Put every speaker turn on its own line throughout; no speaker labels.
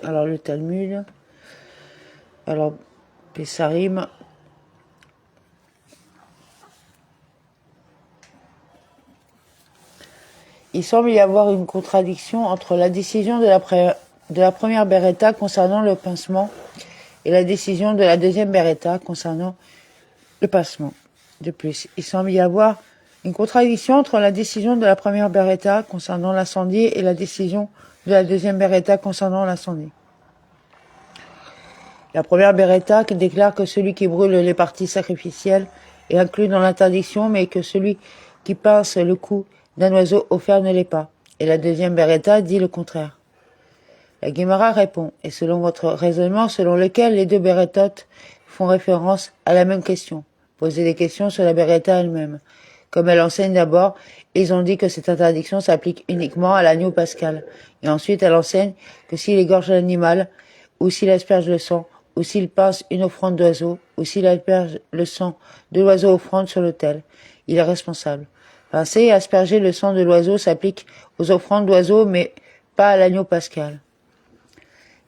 Alors le Talmud, alors Pessarim, il semble y avoir une contradiction entre la décision de la première Beretta concernant le pincement et la décision de la deuxième Beretta concernant le pincement. De plus, il semble y avoir une contradiction entre la décision de la première Beretta concernant l'incendie et la décision de la deuxième Beretta concernant l'incendie. La première Beretta qui déclare que celui qui brûle les parties sacrificielles est inclus dans l'interdiction, mais que celui qui pince le cou d'un oiseau offert ne l'est pas. Et la deuxième Beretta dit le contraire. La Guémara répond, et selon votre raisonnement, selon lequel les deux Berettot font référence à la même question, poser des questions sur la Beretta elle-même. Comme elle enseigne d'abord, ils ont dit que cette interdiction s'applique uniquement à l'agneau pascal. Et ensuite, elle enseigne que s'il égorge l'animal, ou s'il asperge le sang, ou s'il pince une offrande d'oiseau, ou s'il asperge le sang de l'oiseau offrande sur l'autel, il est responsable. Pincer et asperger le sang de l'oiseau s'applique aux offrandes d'oiseaux, mais pas à l'agneau pascal.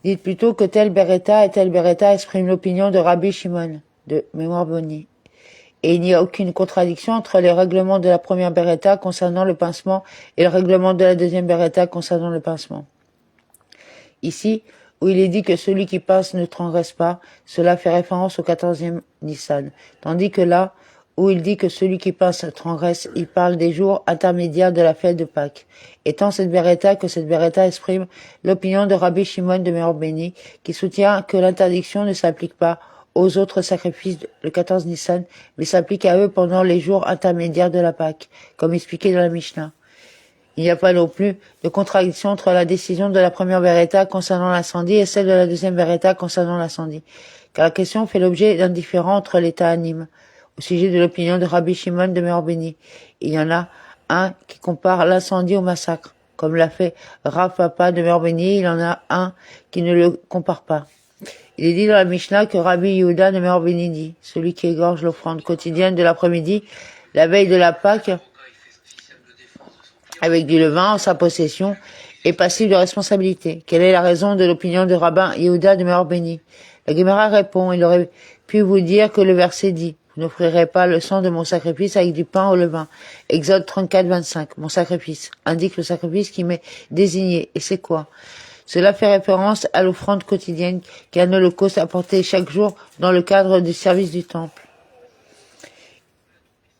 Dites plutôt que tel Beretta et tel Beretta expriment l'opinion de Rabbi Shimon, de Mémoire Boni. Et il n'y a aucune contradiction entre les règlements de la première Beretta concernant le pincement et le règlement de la deuxième Beretta concernant le pincement. Ici, où il est dit que celui qui pince ne transgresse pas, cela fait référence au 14e Nissan. Tandis que là, où il dit que celui qui pince transgresse, il parle des jours intermédiaires de la fête de Pâques. Étant cette Beretta que cette Beretta exprime l'opinion de Rabbi Shimon de Meor Beni, qui soutient que l'interdiction ne s'applique pas aux autres sacrifices le 14 Nissan, mais s'applique à eux pendant les jours intermédiaires de la Pâque, comme expliqué dans la Mishnah. Il n'y a pas non plus de contradiction entre la décision de la première Beretta concernant l'incendie et celle de la deuxième Beretta concernant l'incendie, car la question fait l'objet d'un différend entre les Ta'anim, au sujet de l'opinion de Rabbi Shimon de Meor Beni. Il y en a un qui compare l'incendie au massacre, comme l'a fait Rav Papa de Meor Beni, il y en a un qui ne le compare pas. Il est dit dans la Mishnah que Rabbi Yehuda de Meor Beni dit, celui qui égorge l'offrande quotidienne de l'après-midi, la veille de la Pâque, avec du levain en sa possession, est passible de responsabilité. Quelle est la raison de l'opinion de Rabbin Yehuda de Meor Beni? La Guémara répond, il aurait pu vous dire que le verset dit, vous n'offrirez pas le sang de mon sacrifice avec du pain au levain. Exode 34, 25. Mon sacrifice indique le sacrifice qui m'est désigné. Et c'est quoi? Cela fait référence à l'offrande quotidienne qu'est un holocauste apporté chaque jour dans le cadre du service du temple.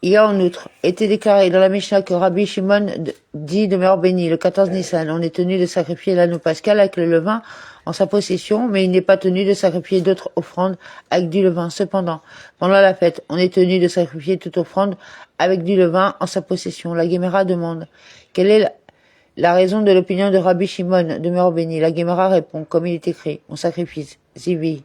Il a en outre été déclaré dans la Mishnah que Rabbi Shimon dit de Meor Beni, le 14 Nissan, on est tenu de sacrifier l'anneau pascal avec le levain en sa possession, mais il n'est pas tenu de sacrifier d'autres offrandes avec du levain. Cependant, pendant la fête, on est tenu de sacrifier toute offrande avec du levain en sa possession. La Guémara demande, quelle est la raison de l'opinion de Rabbi Shimon de Meor Beni? La Guémara répond, comme il est écrit, mon sacrifice, zivi.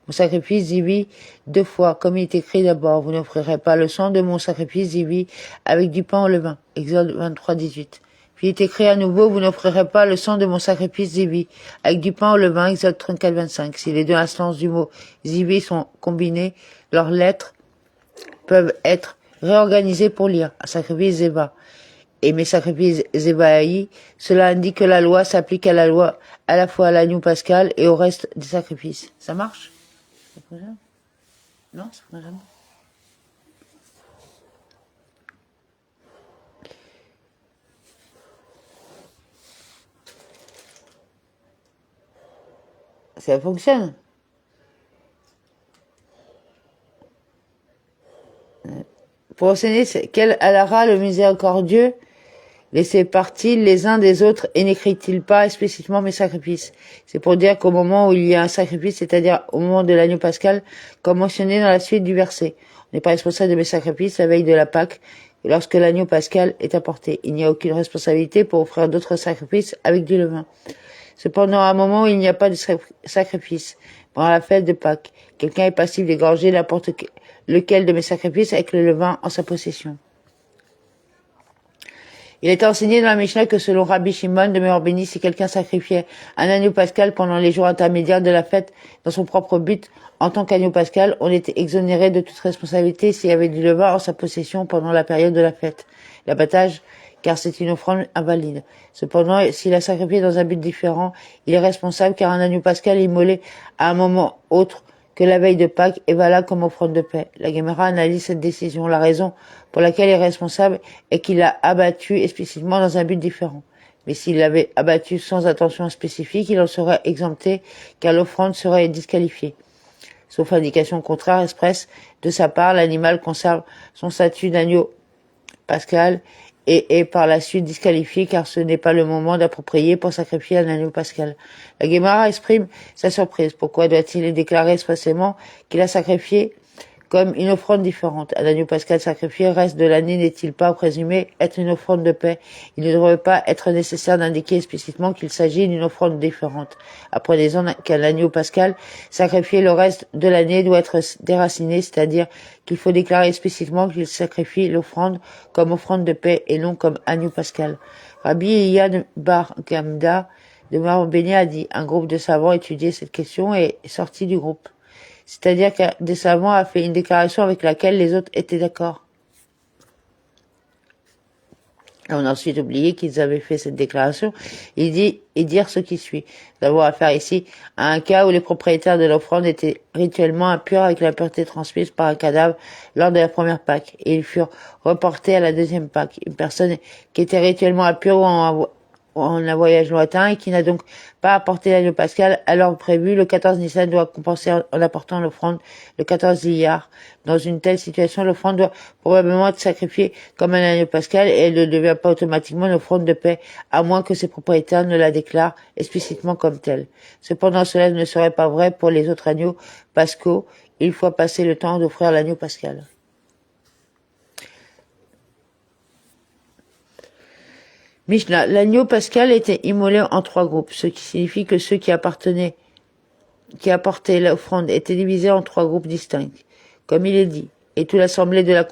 Mon sacrifice zivi deux fois, comme il est écrit d'abord, vous n'offrirez pas le sang de mon sacrifice zivi avec du pain au levain. Exode 23, 18. Puis il est écrit à nouveau, vous n'offrirez pas le sang de mon sacrifice zivi avec du pain au levain. Exode 34, 25. Si les deux instances du mot zivi sont combinées, leurs lettres peuvent être réorganisées pour lire un sacrifice zéva. Et mes sacrifices zévaï, cela indique que la loi s'applique à la loi, à la fois à l'agneau pascal et au reste des sacrifices. Ça marche? Ça fonctionne? Non, ça fonctionne. Ça fonctionne. Pour enseigner quel alara le miséricordieux laissez partie les uns des autres et n'écrit-il pas explicitement mes sacrifices? C'est pour dire qu'au moment où il y a un sacrifice, c'est-à-dire au moment de l'agneau pascal, comme mentionné dans la suite du verset, on n'est pas responsable de mes sacrifices la veille de la Pâque, et lorsque l'agneau pascal est apporté. Il n'y a aucune responsabilité pour offrir d'autres sacrifices avec du levain. Cependant, à un moment où il n'y a pas de sacrifice, pendant la fête de Pâques, quelqu'un est passible d'égorger n'importe lequel de mes sacrifices avec le levain en sa possession. Il est enseigné dans la Mishnah que selon Rabbi Shimon de Meor Beni, si quelqu'un sacrifiait un agneau pascal pendant les jours intermédiaires de la fête dans son propre but, en tant qu'agneau pascal, on était exonéré de toute responsabilité s'il y avait du levain en sa possession pendant la période de la fête. l'abattage, car c'est une offrande invalide. Cependant, s'il a sacrifié dans un but différent, il est responsable car un agneau pascal immolé à un moment autre que la veille de Pâques est valable comme offrande de paix. La Guémara analyse cette décision. La raison pour laquelle il est responsable est qu'il l'a abattu explicitement dans un but différent. Mais s'il l'avait abattu sans attention spécifique, il en serait exempté car l'offrande serait disqualifiée. Sauf indication contraire expresse de sa part, l'animal conserve son statut d'agneau pascal et est par la suite disqualifié car ce n'est pas le moment d'approprier pour sacrifier un agneau pascal. La Guémara exprime sa surprise. Pourquoi doit-il déclarer expressément qu'il a sacrifié comme une offrande différente? Un agneau pascal sacrifié reste de l'année n'est-il pas présumé être une offrande de paix? Il ne devrait pas être nécessaire d'indiquer explicitement qu'il s'agit d'une offrande différente. Apprenez-en qu'un agneau pascal sacrifié le reste de l'année doit être déraciné, c'est-à-dire qu'il faut déclarer explicitement qu'il sacrifie l'offrande comme offrande de paix et non comme agneau pascal. Rabbi Iyad Bar Gamda de Marbéné a dit: un groupe de savants étudiait cette question et est sorti du groupe. C'est-à-dire qu'un des savants a fait une déclaration avec laquelle les autres étaient d'accord. On a ensuite oublié qu'ils avaient fait cette déclaration et dire ce qui suit. Nous avons affaire ici à un cas où les propriétaires de l'offrande étaient rituellement impurs avec l'impureté transmise par un cadavre lors de la première Pâque et ils furent reportés à la deuxième Pâque. Une personne qui était rituellement impure en un voyage lointain et qui n'a donc pas apporté l'agneau pascal à l'heure prévue, le 14 Nissan doit compenser en apportant l'offrande le 14 Iyar. Dans une telle situation, l'offrande doit probablement être sacrifiée comme un agneau pascal et elle ne devient pas automatiquement une offrande de paix, à moins que ses propriétaires ne la déclarent explicitement comme telle. Cependant, cela ne serait pas vrai pour les autres agneaux pascaux, il faut passer le temps d'offrir l'agneau pascal. Mishnah, l'agneau pascal était immolé en 3 groupes, ce qui signifie que ceux qui apportaient l'offrande étaient divisés en 3 groupes distincts. Comme il est dit, et toute l'assemblée de la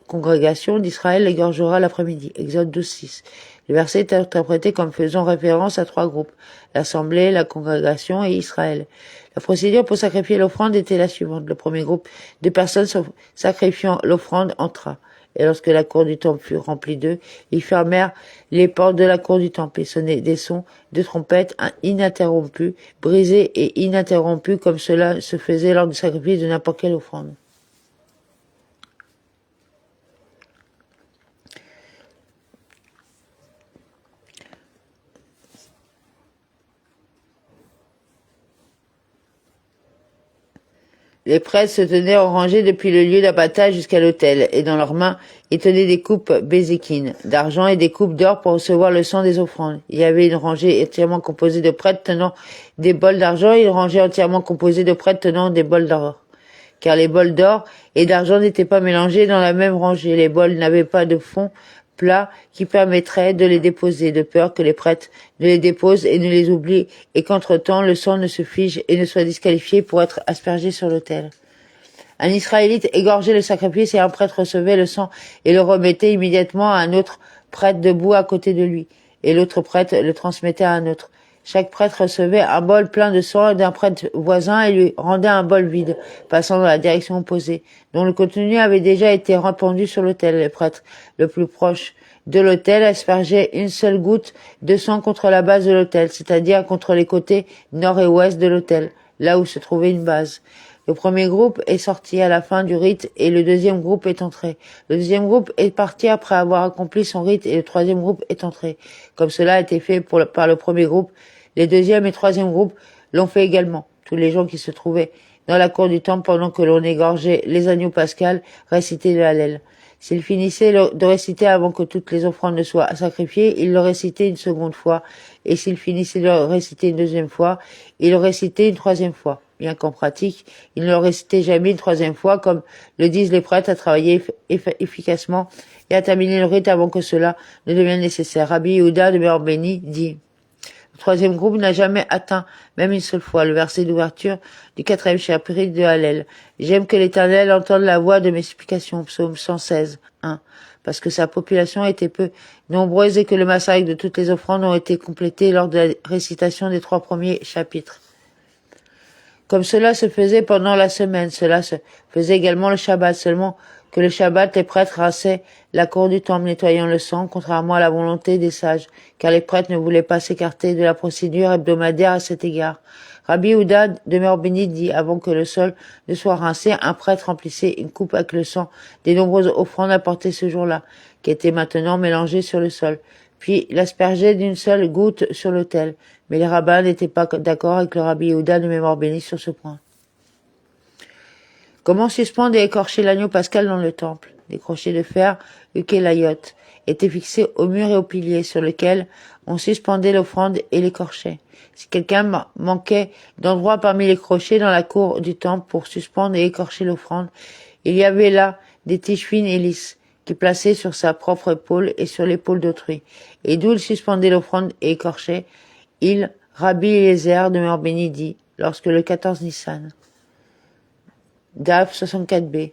congrégation d'Israël l'égorgera l'après-midi. Exode 12:6. Le verset est interprété comme faisant référence à 3 groupes, l'assemblée, la congrégation et Israël. La procédure pour sacrifier l'offrande était la suivante. Le premier groupe de personnes sacrifiant l'offrande entra. Et lorsque la cour du temple fut remplie d'eux, ils fermèrent les portes de la cour du temple et sonnaient des sons de trompette ininterrompus, brisés et ininterrompus comme cela se faisait lors du sacrifice de n'importe quelle offrande. Les prêtres se tenaient en rangée depuis le lieu d'abattage jusqu'à l'autel, et dans leurs mains, ils tenaient des coupes bézékines d'argent et des coupes d'or pour recevoir le sang des offrandes. Il y avait une rangée entièrement composée de prêtres tenant des bols d'argent et une rangée entièrement composée de prêtres tenant des bols d'or. Car les bols d'or et d'argent n'étaient pas mélangés dans la même rangée. Les bols n'avaient pas de fond plat qui permettrait de les déposer, de peur que les prêtres ne les déposent et ne les oublient, et qu'entre-temps le sang ne se fige et ne soit disqualifié pour être aspergé sur l'autel. Un Israélite égorgeait le sacrifice et un prêtre recevait le sang et le remettait immédiatement à un autre prêtre debout à côté de lui, et l'autre prêtre le transmettait à un autre. Chaque prêtre recevait un bol plein de sang d'un prêtre voisin et lui rendait un bol vide, passant dans la direction opposée, dont le contenu avait déjà été répandu sur l'autel. Le prêtre le plus proche de l'autel aspergeait une seule goutte de sang contre la base de l'autel, c'est-à-dire contre les côtés nord et ouest de l'autel, là où se trouvait une base. Le premier groupe est sorti à la fin du rite et le deuxième groupe est entré. Le deuxième groupe est parti après avoir accompli son rite et le troisième groupe est entré. Comme cela a été fait par le premier groupe, les deuxième et troisième groupes l'ont fait également. Tous les gens qui se trouvaient dans la cour du temple pendant que l'on égorgeait les agneaux pascals récitaient le Hallel. S'ils finissaient de réciter avant que toutes les offrandes ne soient sacrifiées, ils le récitaient une seconde fois. Et s'ils finissaient de le réciter une deuxième fois, ils le récitaient une troisième fois. Bien qu'en pratique, ils ne le récitaient jamais une troisième fois, comme le disent les prêtres, à travailler efficacement et à terminer le rite avant que cela ne devienne nécessaire. Rabbi Yehuda de Meorbeni dit: le troisième groupe n'a jamais atteint, même une seule fois, le verset d'ouverture du 4e chapitre de Hallel. J'aime que l'Éternel entende la voix de mes supplications, psaume 116, 1, parce que sa population était peu nombreuse et que le massacre de toutes les offrandes ont été complétés lors de la récitation des 3 premiers chapitres. Comme cela se faisait pendant la semaine, cela se faisait également le Shabbat, seulement que le Shabbat, les prêtres rinçaient la cour du temple nettoyant le sang, contrairement à la volonté des sages, car les prêtres ne voulaient pas s'écarter de la procédure hebdomadaire à cet égard. Rabbi Yehuda demeure béni dit, avant que le sol ne soit rincé, un prêtre remplissait une coupe avec le sang des nombreuses offrandes apportées ce jour-là, qui étaient maintenant mélangées sur le sol, puis l'aspergeait d'une seule goutte sur l'autel. Mais les rabbins n'étaient pas d'accord avec le Rabbi Yehuda de mémoire béni sur ce point. Comment suspendre et écorcher l'agneau pascal dans le temple? Des crochets de fer, ukélayot, étaient fixés au mur et au pilier sur lequel on suspendait l'offrande et l'écorchait. Si quelqu'un manquait d'endroit parmi les crochets dans la cour du temple pour suspendre et écorcher l'offrande, il y avait là des tiges fines et lisses, qui plaçait sur sa propre épaule et sur l'épaule d'autrui, et d'où il suspendait l'offrande et écorchait, il, Rabbi Eliezer, demeure béni dit, lorsque le 14 Nissan. DAF 64b.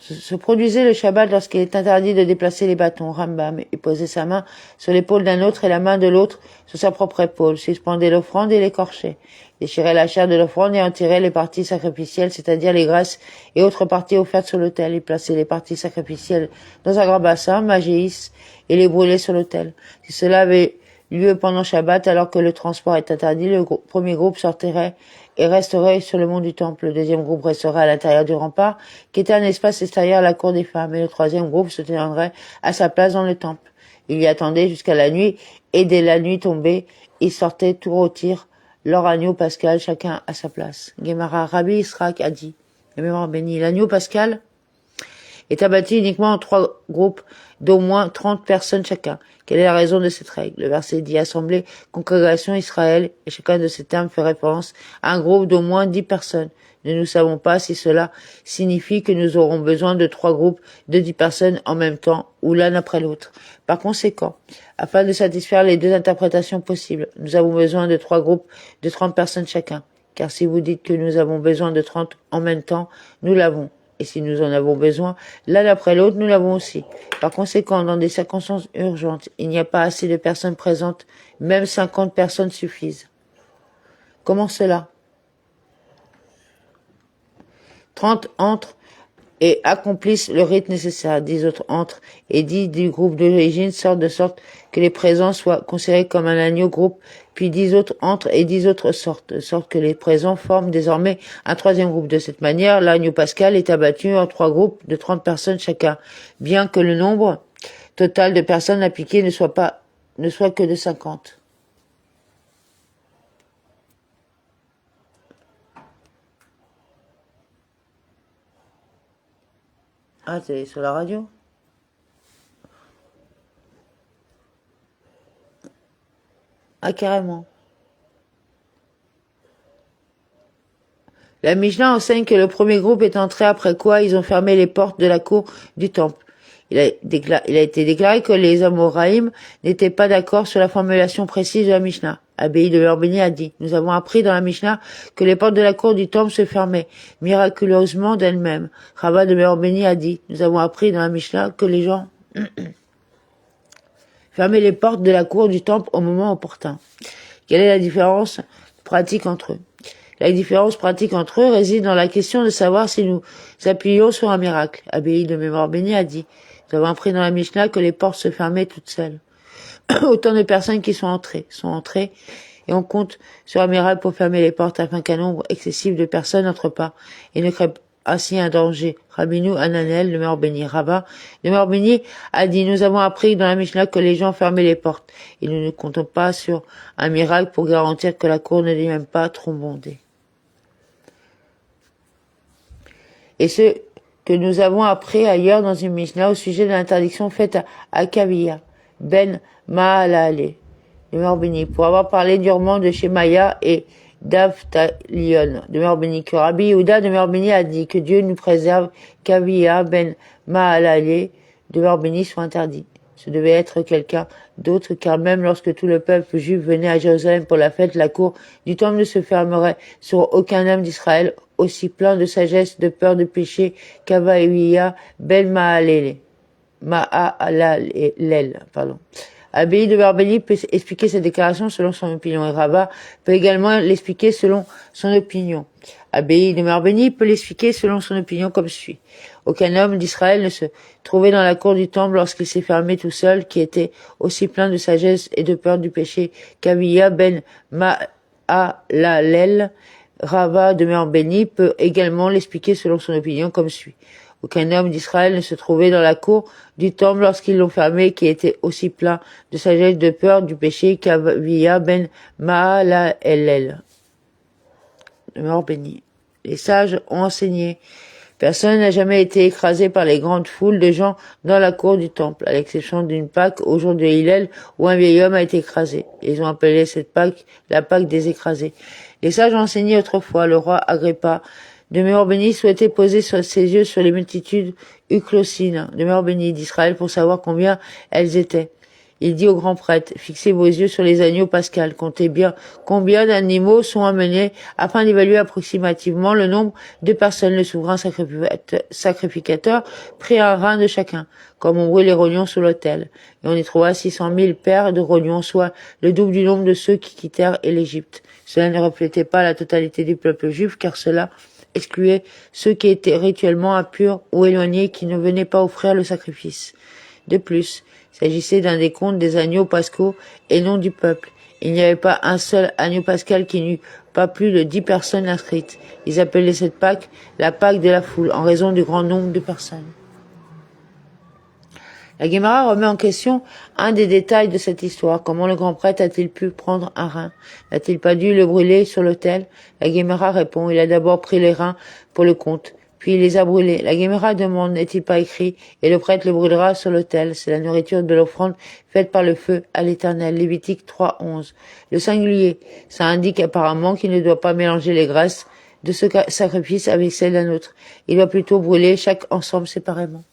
Se produisait le Shabbat lorsqu'il est interdit de déplacer les bâtons, Rambam, et poser sa main sur l'épaule d'un autre et la main de l'autre sur sa propre épaule, suspendait l'offrande et l'écorchait, déchirait la chair de l'offrande et en tirait les parties sacrificielles, c'est-à-dire les graisses et autres parties offertes sur l'autel, et plaçait les parties sacrificielles dans un grand bassin, magéis, et les brûlait sur l'autel. Si cela avait lieu pendant Shabbat, alors que le transport est interdit, le premier groupe sortirait et resterait sur le mont du temple. Le deuxième groupe resterait à l'intérieur du rempart, qui était un espace extérieur à la cour des femmes, et le troisième groupe se tiendrait à sa place dans le temple. Il y attendait jusqu'à la nuit, et dès la nuit tombée, ils sortaient tour au tir, leur agneau pascal, chacun à sa place. Gemara, Rabbi Israq a dit, le mémoire béni, l'agneau pascal est abattu uniquement en 3 groupes d'au moins 30 personnes chacun. Quelle est la raison de cette règle? Le verset dit assemblée, congrégation Israël, et chacun de ces termes fait référence à un groupe d'au moins 10 personnes. Ne nous savons pas si cela signifie que nous aurons besoin de 3 groupes de 10 personnes en même temps, ou l'un après l'autre. Par conséquent, afin de satisfaire les 2 interprétations possibles, nous avons besoin de 3 groupes de 30 personnes chacun. Car si vous dites que nous avons besoin de 30 en même temps, nous l'avons. Et si nous en avons besoin, l'un après l'autre, nous l'avons aussi. Par conséquent, dans des circonstances urgentes, il n'y a pas assez de personnes présentes, même 50 personnes suffisent. Comment cela? 30 entrent et accomplissent le rite nécessaire. 10 autres entrent et 10 du groupe d'origine sortent de sorte que les présents soient considérés comme un agneau groupe, puis 10 autres entrent et 10 autres sortent, de sorte que les présents forment désormais un troisième groupe. De cette manière, l'agneau pascal est abattu en 3 groupes de 30 personnes chacun, bien que le nombre total de personnes appliquées ne soit que de 50. Ah, c'est sur la radio? Ah, carrément. La Mishnah enseigne que le premier groupe est entré après quoi ils ont fermé les portes de la cour du temple. Il a été déclaré que les Amoraïm n'étaient pas d'accord sur la formulation précise de la Mishnah. Abbaye de Orbeni a dit, nous avons appris dans la Mishnah que les portes de la cour du temple se fermaient, miraculeusement d'elles-mêmes. Rabat de Orbeni a dit, nous avons appris dans la Mishnah que les gens fermaient les portes de la cour du temple au moment opportun. Quelle est la différence pratique entre eux? La différence pratique entre eux réside dans la question de savoir si nous appuyons sur un miracle. Abbaye de mémoire bénie a dit, nous avons appris dans la Mishnah que les portes se fermaient toutes seules. Autant de personnes qui sont entrées, et on compte sur un miracle pour fermer les portes afin qu'un nombre excessif de personnes n'entrent pas et ne crée ainsi un danger. Rabbinou Hananel, le Meor béni, Rabbah, le Meor béni a dit, nous avons appris dans la Mishnah que les gens fermaient les portes et nous ne comptons pas sur un miracle pour garantir que la cour ne devient même pas trombondée. Et ce que nous avons appris ailleurs dans une Mishnah au sujet de l'interdiction faite à Kaviya, Ben Ma'alale, le Meor béni, pour avoir parlé durement de Shemaya et d'Avtalion, de Meor béni, que Rabbi Yehuda de Meor béni a dit que Dieu nous préserve qu'Aviya Ben Ma'alale de Meor béni soit interdit. Ce devait être quelqu'un d'autre, car même lorsque tout le peuple juif venait à Jérusalem pour la fête, la cour du temple ne se fermerait sur aucun homme d'Israël, aussi plein de sagesse, de peur de péché qu'Avaïa Ben Ma'alel. Abbaye de Barbelli peut expliquer cette déclaration selon son opinion, et Rabat peut également l'expliquer selon son opinion. Abbaï demeure béni peut l'expliquer selon son opinion comme suit. Aucun homme d'Israël ne se trouvait dans la cour du temple lorsqu'il s'est fermé tout seul, qui était aussi plein de sagesse et de peur du péché qu'Aviya ben Maalalel. Rava demeure béni peut également l'expliquer selon son opinion comme suit. Aucun homme d'Israël ne se trouvait dans la cour du temple lorsqu'ils l'ont fermé, qui était aussi plein de sagesse et de peur du péché qu'Aviya ben Maalalel. Demeure béni. Les sages ont enseigné. Personne n'a jamais été écrasé par les grandes foules de gens dans la cour du temple, à l'exception d'une Pâque au jour de Hillel où un vieil homme a été écrasé. Ils ont appelé cette Pâque la Pâque des écrasés. Les sages ont enseigné autrefois. Le roi Agrippa, demeure béni, souhaitait poser ses yeux sur les multitudes euclosines, demeure béni d'Israël, pour savoir combien elles étaient. Il dit aux grands prêtres, fixez vos yeux sur les agneaux pascals, comptez bien combien d'animaux sont amenés afin d'évaluer approximativement le nombre de personnes. Le souverain sacrificateur prit un rein de chacun, comme on brûle les rognons sous l'autel. Et on y trouva 600 000 paires de rognons, soit le double du nombre de ceux qui quittèrent l'Égypte. Cela ne reflétait pas la totalité du peuple juif, car cela excluait ceux qui étaient rituellement impurs ou éloignés, qui ne venaient pas offrir le sacrifice. De plus, il s'agissait d'un décompte des agneaux pascaux et non du peuple. Il n'y avait pas un seul agneau pascal qui n'eût pas plus de 10 personnes inscrites. Ils appelaient cette Pâque la Pâque de la foule, en raison du grand nombre de personnes. La Guémara remet en question un des détails de cette histoire. Comment le grand prêtre a-t-il pu prendre un rein? N'a-t-il pas dû le brûler sur l'autel? La Guémara répond, il a d'abord pris les reins pour le compte, puis il les a brûlés. La Guémara demande, n'est-il pas écrit, et le prêtre le brûlera sur l'autel? C'est la nourriture de l'offrande faite par le feu à l'Éternel. Lévitique 3:11. Le singulier, ça indique apparemment qu'il ne doit pas mélanger les graisses de ce sacrifice avec celles d'un autre. Il doit plutôt brûler chaque ensemble séparément.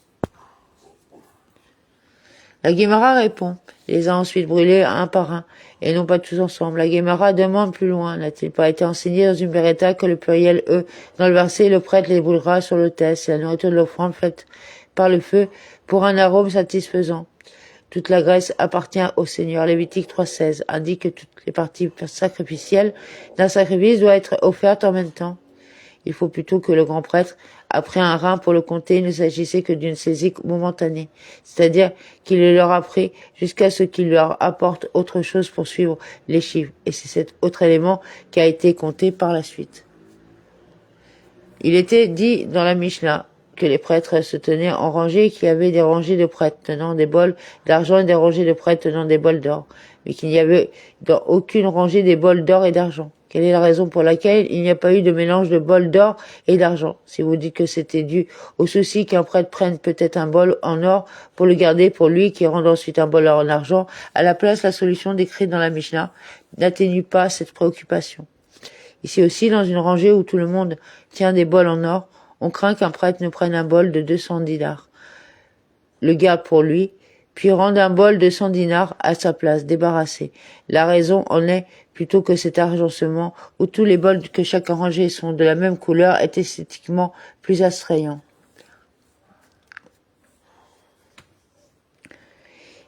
La Guémara répond, il les a ensuite brûlés un par un, et non pas tous ensemble. La Guémara demande plus loin, n'a-t-il pas été enseigné dans une Beretta que le pluriel « eux » dans le verset, le prêtre les brûlera sur l'autel, c'est la nourriture de l'offrande faite par le feu pour un arôme satisfaisant. Toute la graisse appartient au Seigneur. Lévitique 3:16 indique que toutes les parties sacrificielles d'un sacrifice doivent être offertes en même temps. Il faut plutôt que le grand prêtre, après un rein pour le compter, il ne s'agissait que d'une saisie momentanée, c'est-à-dire qu'il le leur a pris jusqu'à ce qu'il leur apporte autre chose pour suivre les chiffres, et c'est cet autre élément qui a été compté par la suite. Il était dit dans la Mishnah que les prêtres se tenaient en rangée et qu'il y avait des rangées de prêtres tenant des bols d'argent et des rangées de prêtres tenant des bols d'or, mais qu'il n'y avait dans aucune rangée des bols d'or et d'argent. Quelle est la raison pour laquelle il n'y a pas eu de mélange de bols d'or et d'argent? Si vous dites que c'était dû au souci qu'un prêtre prenne peut-être un bol en or pour le garder pour lui, qui rende ensuite un bol en argent, à la place, la solution décrite dans la Mishnah n'atténue pas cette préoccupation. Ici aussi, dans une rangée où tout le monde tient des bols en or, on craint qu'un prêtre ne prenne un bol de 200 dinars, le garde pour lui, puis rende un bol de 100 dinars à sa place, débarrassé. La raison en est plutôt que cet agencement, où tous les bols que chaque rangée sont de la même couleur, est esthétiquement plus attrayant.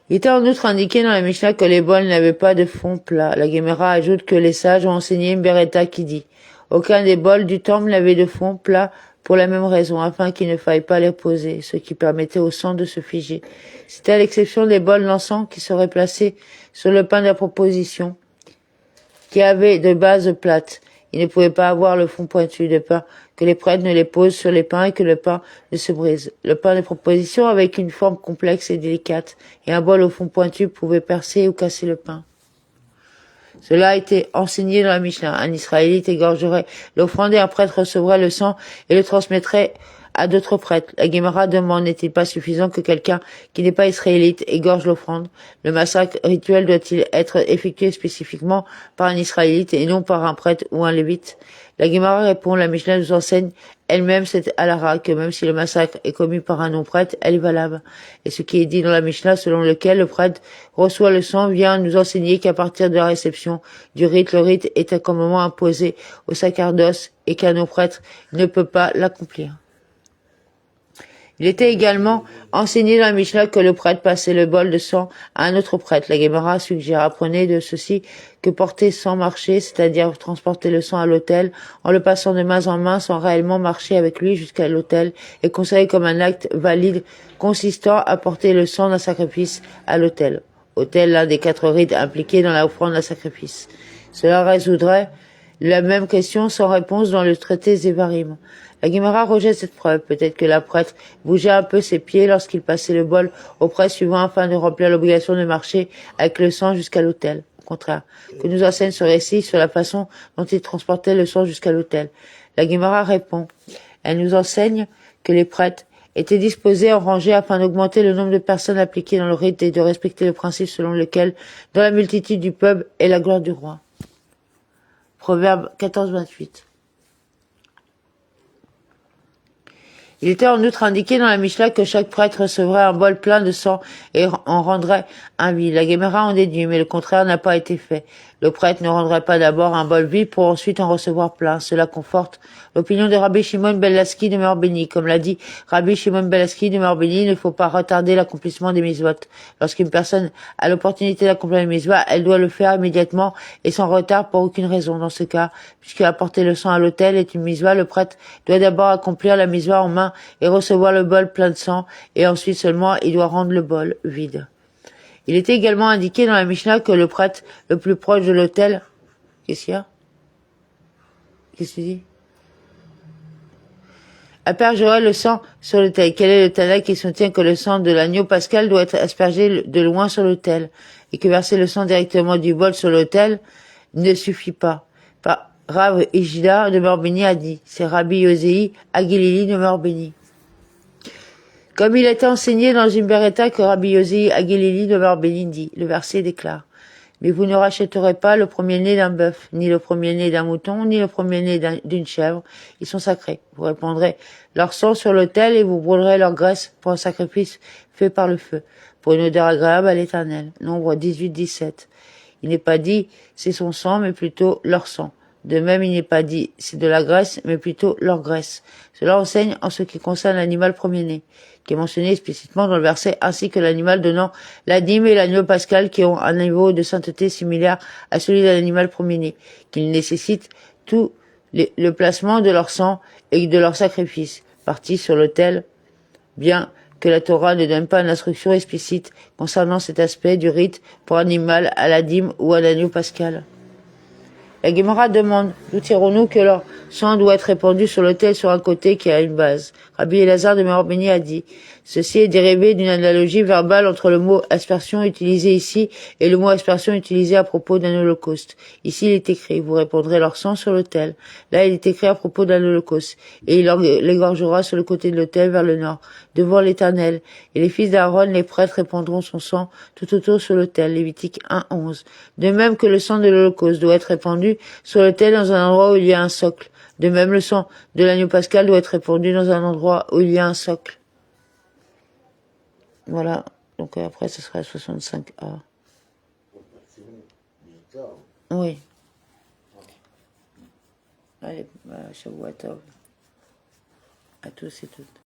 Il était en outre indiqué dans la Mishnah que les bols n'avaient pas de fond plat. La Guémara ajoute que les sages ont enseigné une Beretta qui dit « Aucun des bols du temple n'avait de fond plat pour la même raison, afin qu'il ne faille pas les poser, ce qui permettait au sang de se figer. C'était à l'exception des bols d'encens qui seraient placés sur le pain de la proposition, qui avait de base plate. Il ne pouvait pas avoir le fond pointu de pain, que les prêtres ne les posent sur les pains et que le pain ne se brise. Le pain de proposition avec une forme complexe et délicate, et un bol au fond pointu pouvait percer ou casser le pain. Cela a été enseigné dans la Mishnah. Un Israélite égorgerait l'offrande et un prêtre recevrait le sang et le transmettrait à d'autres prêtres. La Guémara demande, n'est-il pas suffisant que quelqu'un qui n'est pas israélite égorge l'offrande? Le massacre rituel doit-il être effectué spécifiquement par un israélite et non par un prêtre ou un lévite? La Guémara répond, la Mishnah nous enseigne elle-même cette halara, que même si le massacre est commis par un non-prêtre, elle est valable. Et ce qui est dit dans la Mishnah, selon lequel le prêtre reçoit le sang, vient nous enseigner qu'à partir de la réception du rite, le rite est un commandement imposé au sacerdoce et qu'un non-prêtre ne peut pas l'accomplir. Il était également enseigné dans la Mishnah que le prêtre passait le bol de sang à un autre prêtre. La Guémara suggère, apprenez de ceci que porter sans marcher, c'est-à-dire transporter le sang à l'autel, en le passant de main en main sans réellement marcher avec lui jusqu'à l'autel, est considéré comme un acte valide consistant à porter le sang d'un sacrifice à l'autel. Autel, l'un des 4 rites impliqués dans la offrande d'un sacrifice. Cela résoudrait la même question sans réponse dans le traité Zévarim. La Guémara rejette cette preuve. Peut-être que la prêtre bougeait un peu ses pieds lorsqu'il passait le bol au prêtre suivant afin de remplir l'obligation de marcher avec le sang jusqu'à l'autel. Au contraire, que nous enseigne ce récit sur la façon dont il transportait le sang jusqu'à l'autel. La Guémara répond. Elle nous enseigne que les prêtres étaient disposés en rangée afin d'augmenter le nombre de personnes impliquées dans le rite et de respecter le principe selon lequel, dans la multitude du peuple, est la gloire du roi. Proverbe 14-28. Il était en outre indiqué dans la Mishnah que chaque prêtre recevrait un bol plein de sang et en rendrait un vide. La Guémara en déduit, mais le contraire n'a pas été fait. Le prêtre ne rendrait pas d'abord un bol vide pour ensuite en recevoir plein. Cela conforte l'opinion de Rabbi Shimon ben Laski de Merbeni. Comme l'a dit Rabbi Shimon ben Laski de Merbeni, il ne faut pas retarder l'accomplissement des mitzvot. Lorsqu'une personne a l'opportunité d'accomplir les mitzvot, elle doit le faire immédiatement et sans retard pour aucune raison. Dans ce cas, puisque apporter le sang à l'autel est une mitzvah, le prêtre doit d'abord accomplir la mitzvah en main et recevoir le bol plein de sang, et ensuite seulement il doit rendre le bol vide. Il était également indiqué dans la Mishnah que le prêtre le plus proche de l'autel, qu'est-ce qu'il y a? Qu'est-ce que tu dis? Aspergerait le sang sur l'autel. Quel est le Tana qui soutient que le sang de l'agneau pascal doit être aspergé de loin sur l'autel, et que verser le sang directement du bol sur l'autel ne suffit pas? Rav Ijda de Merbeni a dit, c'est Rabbi Yosei Agilili de Merbeni. Comme il était enseigné dans une beretta que Rabbi Yosei Agilili de Merbeni dit, le verset déclare, mais vous ne rachèterez pas le premier-né d'un bœuf, ni le premier-né d'un mouton, ni le premier-né d'une chèvre. Ils sont sacrés. Vous répandrez leur sang sur l'autel et vous brûlerez leur graisse pour un sacrifice fait par le feu, pour une odeur agréable à l'Éternel. Nombre 18-17. Il n'est pas dit c'est son sang, mais plutôt leur sang. De même, il n'est pas dit c'est de la graisse, mais plutôt leur graisse. Cela enseigne en ce qui concerne l'animal premier-né, qui est mentionné explicitement dans le verset, ainsi que l'animal donnant la dîme et l'agneau pascal qui ont un niveau de sainteté similaire à celui d'un animal premier-né, qu'ils nécessitent tout le placement de leur sang et de leur sacrifice, partis sur l'autel, bien que la Torah ne donne pas une instruction explicite concernant cet aspect du rite pour animal à la dîme ou à l'agneau pascal. La Guémara demande, d'où tirons-nous que leur sang doit être répandu sur l'autel sur un côté qui a une base? Rabbi Elazar de Merbeni a dit, ceci est dérivé d'une analogie verbale entre le mot aspersion utilisé ici et le mot aspersion utilisé à propos d'un holocauste. Ici il est écrit, vous répandrez leur sang sur l'autel. Là il est écrit à propos d'un holocauste. Et il l'égorgera sur le côté de l'autel vers le nord, devant l'Éternel. Et les fils d'Aaron, les prêtres, répandront son sang tout autour sur l'autel. Lévitique 1:11. De même que le sang de l'holocauste doit être répandu sur l'autel dans un endroit où il y a un socle. De même, le sang de l'agneau pascal doit être répandu dans un endroit où il y a un socle. Voilà. Donc après, ce sera 65A. Oui. Allez, Shavua Tov. À tous et toutes.